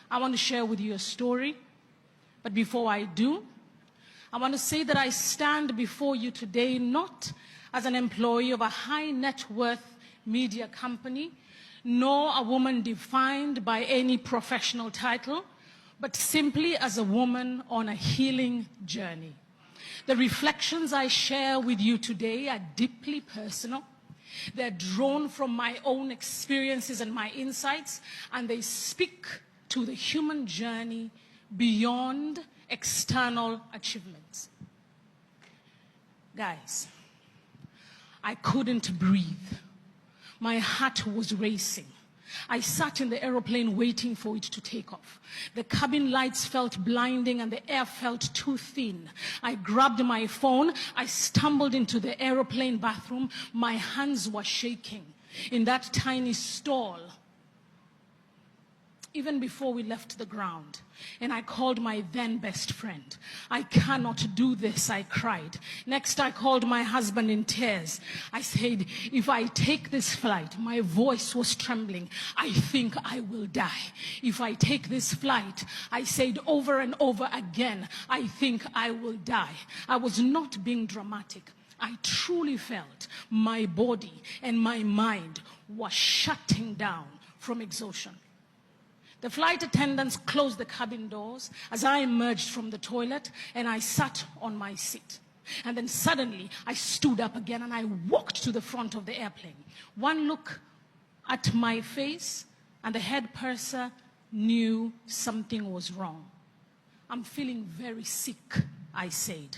I want to share with you a story. But before I do, I want to say that I stand before you today not as an employee of a high net worth media company, nor a woman defined by any professional title, but simply as a woman on a healing journey. The reflections I share with you today are deeply personal. They're drawn from my own experiences and my insights, and they speak to the human journey beyond external achievements. Guys, I couldn't breathe. My heart was racing. I sat in the aeroplane waiting for it to take off. The cabin lights felt blinding and the air felt too thin. I grabbed my phone. I stumbled into the aeroplane bathroom. My hands were shaking. In that tiny stall, even before we left the ground, and I called my then best friend. I cannot do this, I cried. Next, I called my husband in tears. I said, if I take this flight, my voice was trembling, I think I will die. If I take this flight, I said over and over again, I think I will die. I was not being dramatic. I truly felt my body and my mind were shutting down from exhaustion. The flight attendants closed the cabin doors as I emerged from the toilet, and I sat on my seat. And then suddenly I stood up again and I walked to the front of the airplane. One look at my face and the head purser knew something was wrong. I'm feeling very sick, I said.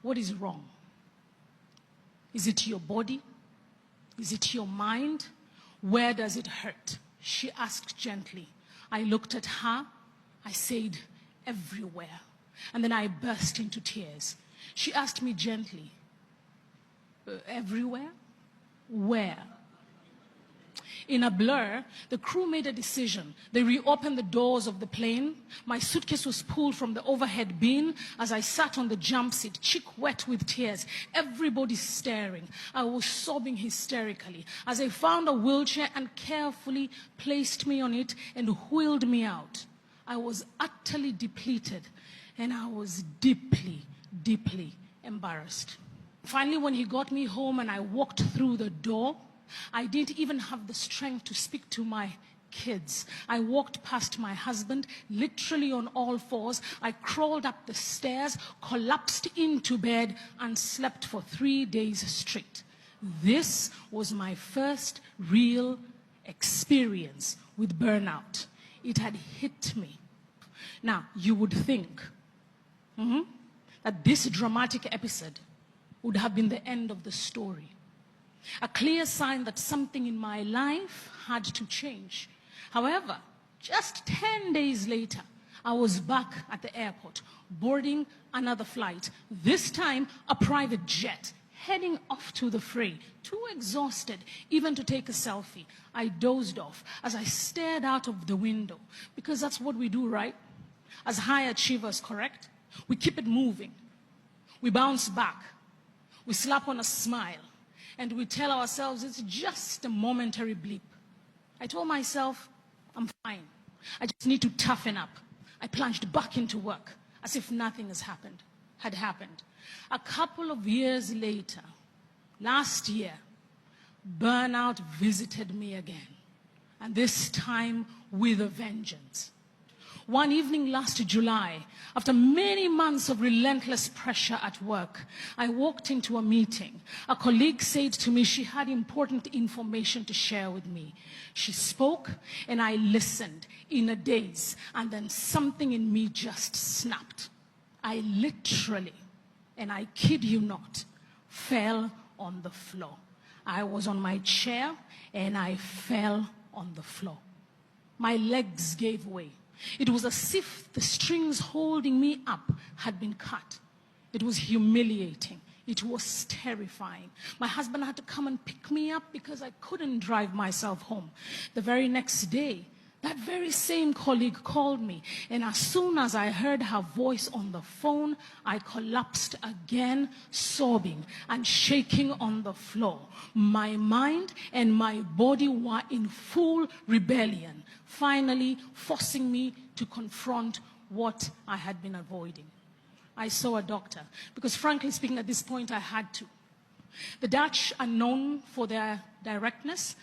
What is wrong? Is it your body? Is it your mind? Where does it hurt? She asked gently. I looked at her. I said, everywhere. And then I burst into tears. She asked me gently, everywhere? Where? In a blur, the crew made a decision. They reopened the doors of the plane. My suitcase was pulled from the overhead bin as I sat on the jump seat, cheek wet with tears. Everybody staring. I was sobbing hysterically as they found a wheelchair and carefully placed me on it and wheeled me out. I was utterly depleted and I was deeply, deeply embarrassed. Finally, when he got me home and I walked through the door, I didn't even have the strength to speak to my kids. I walked past my husband, literally on all fours. I crawled up the stairs, collapsed into bed, and slept for 3 days straight. This was my first real experience with burnout. It had hit me. Now, you would think that this dramatic episode would have been the end of the story. A clear sign that something in my life had to change. However, just 10 days later, I was back at the airport, boarding another flight, this time a private jet, heading off to the fray, too exhausted even to take a selfie. I dozed off as I stared out of the window, because that's what we do, right? As high achievers, correct? We keep it moving. We bounce back. We slap on a smile. And we tell ourselves it's just a momentary blip. I told myself, I'm fine. I just need to toughen up. I plunged back into work as if nothing had happened. A couple of years later, last year, burnout visited me again. And this time with a vengeance. One evening last July, after many months of relentless pressure at work, I walked into a meeting. A colleague said to me she had important information to share with me. She spoke and I listened in a daze, and then something in me just snapped. I literally, and I kid you not, fell on the floor. I was on my chair and I fell on the floor. My legs gave way. It was as if the strings holding me up had been cut. It was humiliating. It was terrifying. My husband had to come and pick me up because I couldn't drive myself home. The very next day, That very same colleague called me, and as soon as I heard her voice on the phone, I collapsed again, sobbing and shaking on the floor. My mind and my body were in full rebellion, finally forcing me to confront what I had been avoiding. I saw a doctor, because frankly speaking, at this point I had to. The Dutch are known for their directness,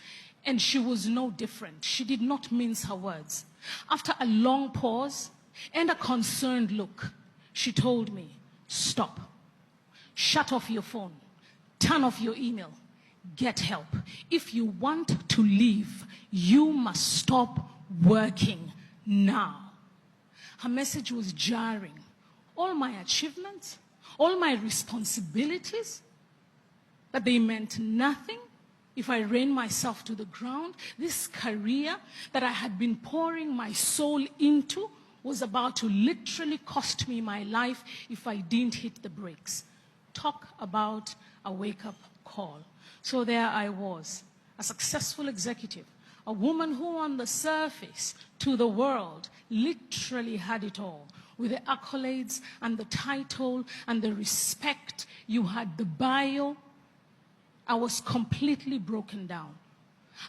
and she was no different. She did not mince her words. After a long pause and a concerned look, she told me, stop. Shut off your phone. Turn off your email. Get help. If you want to leave, you must stop working now. Her message was jarring. All my achievements, all my responsibilities, that they meant nothing if I ran myself to the ground. This career that I had been pouring my soul into was about to literally cost me my life if I didn't hit the brakes. Talk about a wake-up call. So there I was, a successful executive, a woman who on the surface to the world literally had it all, with the accolades and the title and the respect. You had the bio. I was completely broken down.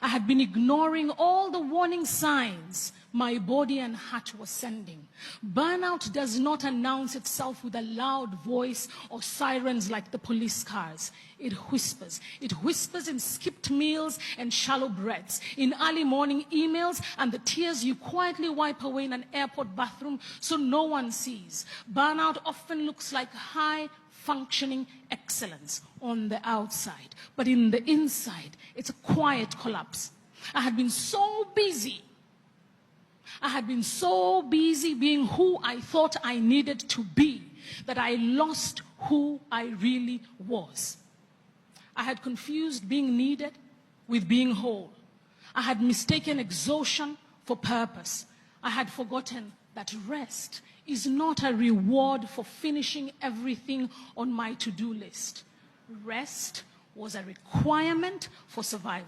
I had been ignoring all the warning signs my body and heart were sending. Burnout does not announce itself with a loud voice or sirens like the police cars. It whispers. It whispers in skipped meals and shallow breaths, in early morning emails and the tears you quietly wipe away in an airport bathroom so no one sees. Burnout often looks like high functioning excellence on the outside, but in the inside, it's a quiet collapse. I had been so busy being who I thought I needed to be that I lost who I really was. I had confused being needed with being whole. I had mistaken exhaustion for purpose. I had forgotten that rest is not a reward for finishing everything on my to-do list. Rest was a requirement for survival.